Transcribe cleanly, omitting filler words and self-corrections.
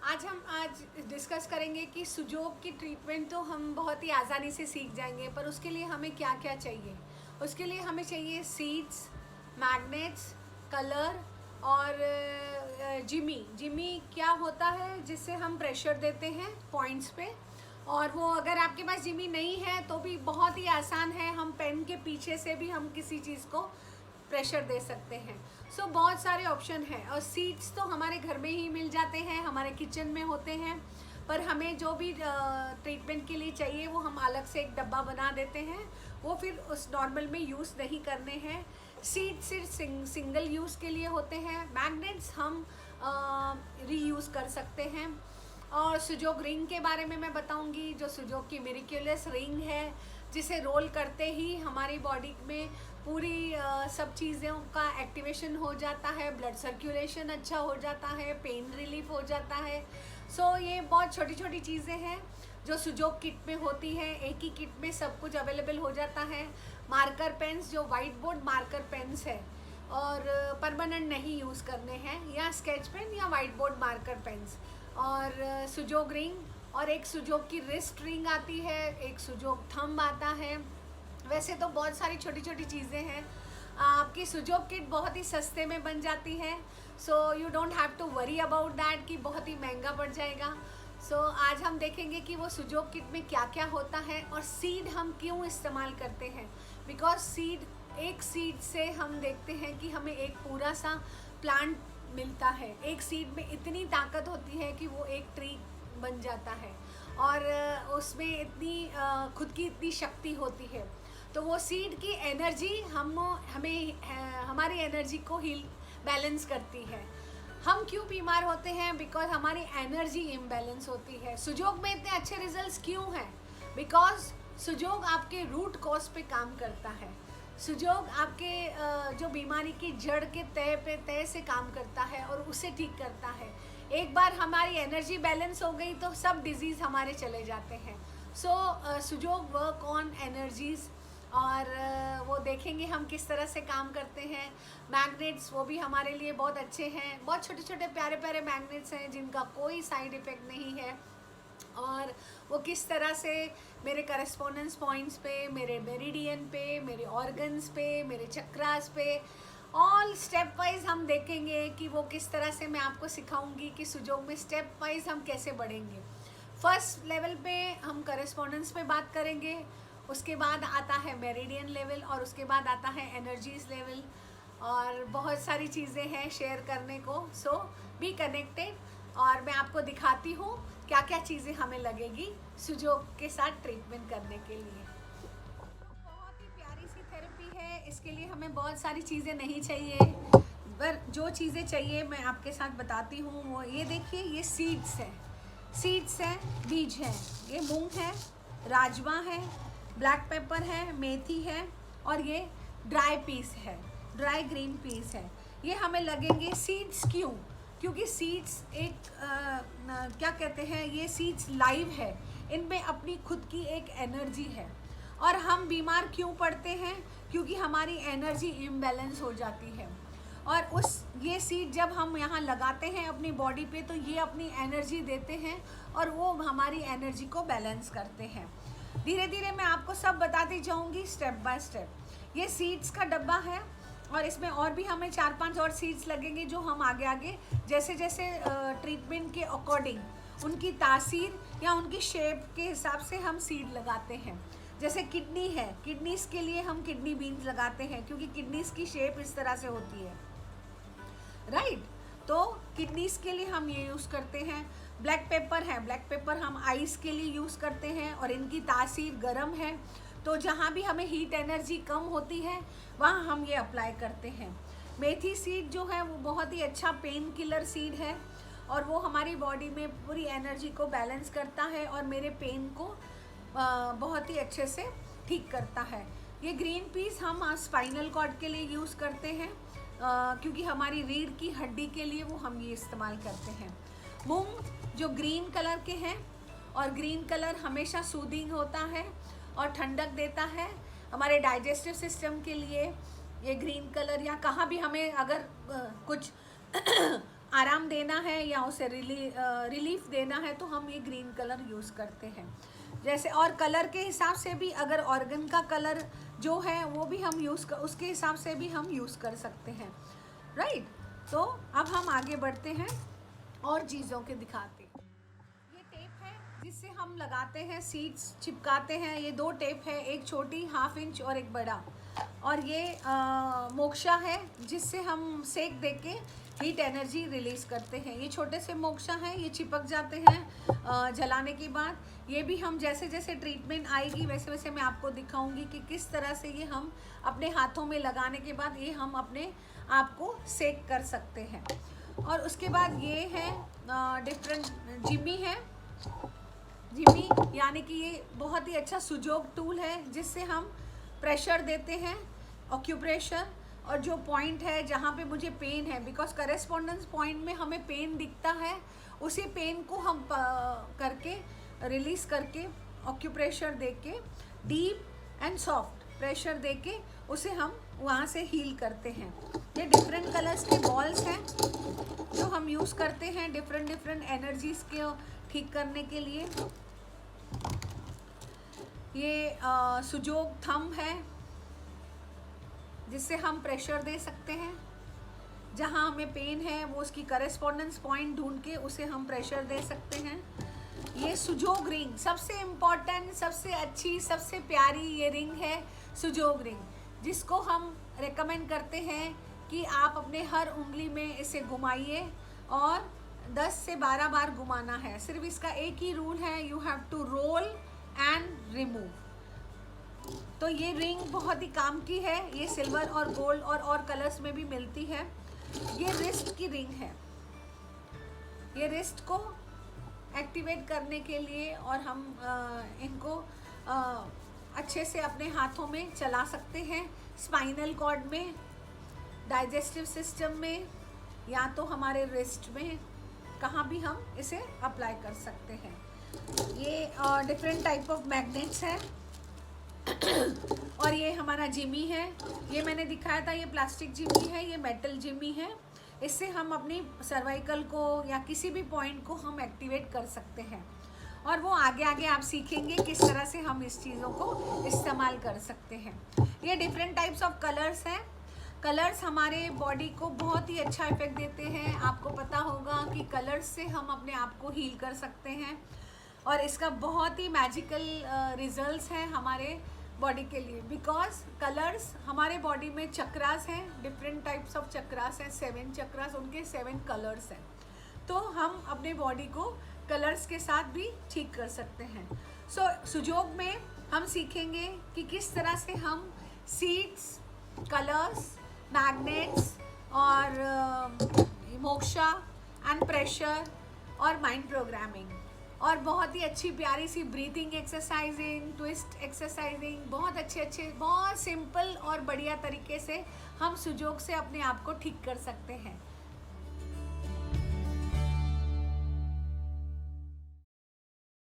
आज डिस्कस करेंगे कि सुजोग की ट्रीटमेंट तो हम बहुत ही आसानी से सीख जाएंगे, पर उसके लिए हमें क्या क्या चाहिए। उसके लिए हमें चाहिए सीड्स, मैग्नेट्स, कलर और जिमी। जिमी क्या होता है, जिससे हम प्रेशर देते हैं पॉइंट्स पे। और वो अगर आपके पास जिमी नहीं है तो भी बहुत ही आसान है, हम पेन के पीछे से भी हम किसी चीज़ को प्रेशर दे सकते हैं। सो बहुत सारे ऑप्शन हैं। और सीड्स तो हमारे घर में ही मिल जाते हैं, हमारे किचन में होते हैं। पर हमें जो भी ट्रीटमेंट के लिए चाहिए वो हम अलग से एक डब्बा बना देते हैं, वो फिर उस नॉर्मल में यूज़ नहीं करने हैं। सीड सिर्फ सिंगल यूज़ के लिए होते हैं। मैग्नेट्स हम रीयूज़ कर सकते हैं। और सुजोग रिंग के बारे में मैं बताऊंगी, जो सुजोग की मिरेक्युलस रिंग है, जिसे रोल करते ही हमारी बॉडी में पूरी सब चीज़ों का एक्टिवेशन हो जाता है, ब्लड सर्कुलेशन अच्छा हो जाता है, पेन रिलीफ हो जाता है। सो ये बहुत छोटी छोटी चीज़ें हैं जो सुजोग किट में होती है। एक ही किट में सब कुछ अवेलेबल हो जाता है। मार्कर पेन्स, जो वाइट बोर्ड मार्कर पेन्स है और परमानेंट नहीं यूज़ करने हैं, या स्केच पेन या वाइट बोर्ड मार्कर पेन्स, और सुजोग रिंग, और एक सुजोग की रिस्ट रिंग आती है, एक सुजोग थंब आता है। वैसे तो बहुत सारी छोटी छोटी चीज़ें हैं। आपकी सुजोग किट बहुत ही सस्ते में बन जाती है। So you don't have to worry about that कि बहुत ही महंगा पड़ जाएगा। सो आज हम देखेंगे कि वो सुजोग किट में क्या क्या होता है और सीड हम क्यों इस्तेमाल करते हैं। बिकॉज सीड, एक सीड से हम देखते हैं कि हमें एक पूरा सा प्लांट मिलता है। एक सीड में इतनी ताकत होती है कि वो एक ट्री बन जाता है, और उसमें इतनी खुद की इतनी शक्ति होती है। तो वो सीड की एनर्जी हमें हमारी एनर्जी को हील बैलेंस करती है। हम क्यों बीमार होते हैं? बिकॉज हमारी एनर्जी इम्बैलेंस होती है। सुजोग में इतने अच्छे रिजल्ट्स क्यों हैं? बिकॉज सुजोग आपके रूट कॉज पे काम करता है। सुजोग आपके जो बीमारी की जड़ के तय से काम करता है और उसे ठीक करता है। एक बार हमारी एनर्जी बैलेंस हो गई तो सब डिजीज़ हमारे चले जाते हैं। सो सुजोग वर्क ऑन एनर्जीज़, और वो देखेंगे हम किस तरह से काम करते हैं। मैग्नेट्स, वो भी हमारे लिए बहुत अच्छे हैं। बहुत छोटे छोटे प्यारे प्यारे मैग्नेट्स हैं जिनका कोई साइड इफ़ेक्ट नहीं है, और वो किस तरह से मेरे करस्पॉन्डेंस पॉइंट्स पे, मेरे मेरिडियन पे, मेरे ऑर्गन्स पे, मेरे चक्रास पे, ऑल स्टेप वाइज हम देखेंगे कि वो किस तरह से मैं आपको सिखाऊंगी कि सुजोग में स्टेप वाइज हम कैसे बढ़ेंगे। फर्स्ट लेवल पे हम करस्पॉन्डेंस पे बात करेंगे, उसके बाद आता है मेरिडियन लेवल, और उसके बाद आता है एनर्जीज लेवल, और बहुत सारी चीज़ें हैं शेयर करने को। सो बी कनेक्टेड, और मैं आपको दिखाती हूँ क्या क्या चीज़ें हमें लगेगी सुजोग के साथ ट्रीटमेंट करने के लिए। बहुत ही प्यारी सी थेरेपी है, इसके लिए हमें बहुत सारी चीज़ें नहीं चाहिए, पर जो चीज़ें चाहिए मैं आपके साथ बताती हूँ। वो ये देखिए, ये सीड्स हैं, सीड्स हैं, बीज हैं। ये मूंग है, राजमा है, ब्लैक पेपर है, मेथी है, और ये ड्राई पीस है, ड्राई ग्रीन पीस है। ये हमें लगेंगे। सीड्स क्यों? क्योंकि सीड्स एक क्या कहते हैं, ये सीड्स लाइव है, इनमें अपनी खुद की एक एनर्जी है। और हम बीमार क्यों पड़ते हैं? क्योंकि हमारी एनर्जी इम्बैलेंस हो जाती है। और ये सीड जब हम यहाँ लगाते हैं अपनी बॉडी पे, तो ये अपनी एनर्जी देते हैं और वो हमारी एनर्जी को बैलेंस करते हैं। धीरे धीरे मैं आपको सब बताती जाऊँगी, स्टेप बाय स्टेप। ये सीड्स का डब्बा है, और इसमें और भी हमें 4-5 और सीड्स लगेंगे, जो हम आगे आगे जैसे जैसे ट्रीटमेंट के अकॉर्डिंग उनकी तासीर या उनकी शेप के हिसाब से हम सीड लगाते हैं। जैसे किडनी है, किडनीज के लिए हम किडनी बीन्स लगाते हैं, क्योंकि किडनीज की शेप इस तरह से होती है, राइट। तो किडनीज के लिए हम ये यूज़ करते हैं। ब्लैक पेपर है, ब्लैक पेपर हम आइस के लिए यूज़ करते हैं, और इनकी तासीर गर्म है, तो जहाँ भी हमें हीट एनर्जी कम होती है वहाँ हम ये अप्लाई करते हैं। मेथी सीड जो है वो बहुत ही अच्छा पेन किलर सीड है, और वो हमारी बॉडी में पूरी एनर्जी को बैलेंस करता है और मेरे पेन को बहुत ही अच्छे से ठीक करता है। ये ग्रीन पीस हम स्पाइनल कॉर्ड के लिए यूज़ करते हैं, क्योंकि हमारी रीढ़ की हड्डी के लिए वो हम ये इस्तेमाल करते हैं। मूंग जो ग्रीन कलर के हैं, और ग्रीन कलर हमेशा सूदिंग होता है और ठंडक देता है हमारे डाइजेस्टिव सिस्टम के लिए। ये ग्रीन कलर, या कहाँ भी हमें अगर कुछ आराम देना है या उसे रिलीफ देना है तो हम ये ग्रीन कलर यूज़ करते हैं। जैसे और कलर के हिसाब से भी अगर ऑर्गन का कलर जो है वो भी हम उसके हिसाब से भी हम यूज़ कर सकते हैं, राइट। तो अब हम आगे बढ़ते हैं और चीज़ों के दिखाते हैं। ये टेप है जिससे हम लगाते हैं, सीड्स चिपकाते हैं। ये 2 टेप है, एक छोटी 1/2 इंच और एक बड़ा। और ये मोक्षा है जिससे हम सेक दे के हीट एनर्जी रिलीज़ करते हैं। ये छोटे से मोक्षा हैं, ये चिपक जाते हैं जलाने के बाद। ये भी हम जैसे जैसे ट्रीटमेंट आएगी वैसे वैसे मैं आपको दिखाऊंगी कि किस तरह से ये हम अपने हाथों में लगाने के बाद ये हम अपने आप को सेक कर सकते हैं। और उसके बाद ये है डिफरेंट जिमी है। जिमी यानी कि ये बहुत ही अच्छा सुजोग टूल है जिससे हम प्रेशर देते हैं, ऑक्यूप्रेशर। और जो पॉइंट है जहाँ पे मुझे पेन है, बिकॉज करेस्पॉन्डेंस पॉइंट में हमें पेन दिखता है, उसी पेन को हम करके रिलीज़ करके ऑक्यूप्रेशर दे के डीप एंड सॉफ्ट प्रेशर दे के उसे हम वहाँ से हील करते हैं। ये डिफरेंट कलर्स के बॉल्स हैं जो हम यूज़ करते हैं डिफरेंट एनर्जीज़ के ठीक करने के लिए। ये सुजोग थंब है जिससे हम प्रेशर दे सकते हैं। जहाँ हमें पेन है वो उसकी करेस्पॉन्डेंस पॉइंट ढूंढ के उसे हम प्रेशर दे सकते हैं। ये सुजोग रिंग सबसे इम्पॉर्टेंट, सबसे अच्छी, सबसे प्यारी ये रिंग है सुजोग रिंग, जिसको हम रेकमेंड करते हैं कि आप अपने हर उंगली में इसे घुमाइए और 10 से 12 बार घुमाना है। सिर्फ इसका एक ही रूल है, you have to roll and remove. तो ये रिंग बहुत ही काम की है। ये सिल्वर और गोल्ड और कलर्स में भी मिलती है। ये रिस्ट की रिंग है। ये रिस्ट को एक्टिवेट करने के लिए और हम इनको अच्छे से अपने हाथों में चला सकते हैं, स्पाइनल कॉर्ड में, डाइजेस्टिव सिस्टम में, या तो हमारे रिस्ट में, कहाँ भी हम इसे अप्लाई कर सकते हैं। ये डिफरेंट टाइप ऑफ मैग्नेट्स हैं। और ये हमारा जिमी है। ये मैंने दिखाया था, ये प्लास्टिक जिमी है, ये मेटल जिमी है। इससे हम अपनी सर्वाइकल को या किसी भी पॉइंट को हम एक्टिवेट कर सकते हैं। और वो आगे आगे आप सीखेंगे किस तरह से हम इस चीज़ों को इस्तेमाल कर सकते हैं। ये डिफरेंट टाइप्स ऑफ कलर्स हैं। कलर्स हमारे बॉडी को बहुत ही अच्छा इफेक्ट देते हैं। आपको पता होगा कि कलर्स से हम अपने आप को हील कर सकते हैं और इसका बहुत ही मैजिकल रिजल्ट्स हैं हमारे बॉडी के लिए। बिकॉज कलर्स हमारे बॉडी में चक्रास हैं, डिफरेंट टाइप्स ऑफ चक्रास हैं, 7 चक्रास, उनके 7 कलर्स हैं। तो हम अपने बॉडी को कलर्स के साथ भी ठीक कर सकते हैं। सुजोग में हम सीखेंगे कि किस तरह से हम सीड्स, कलर्स, मैग्नेट्स और मोक्षा एंड प्रेशर और माइंड प्रोग्रामिंग और बहुत ही अच्छी प्यारी सी ब्रीथिंग एक्सरसाइजिंग, ट्विस्ट एक्सरसाइजिंग, बहुत अच्छे बहुत सिंपल और बढ़िया तरीके से हम सुजोग से अपने आप को ठीक कर सकते हैं।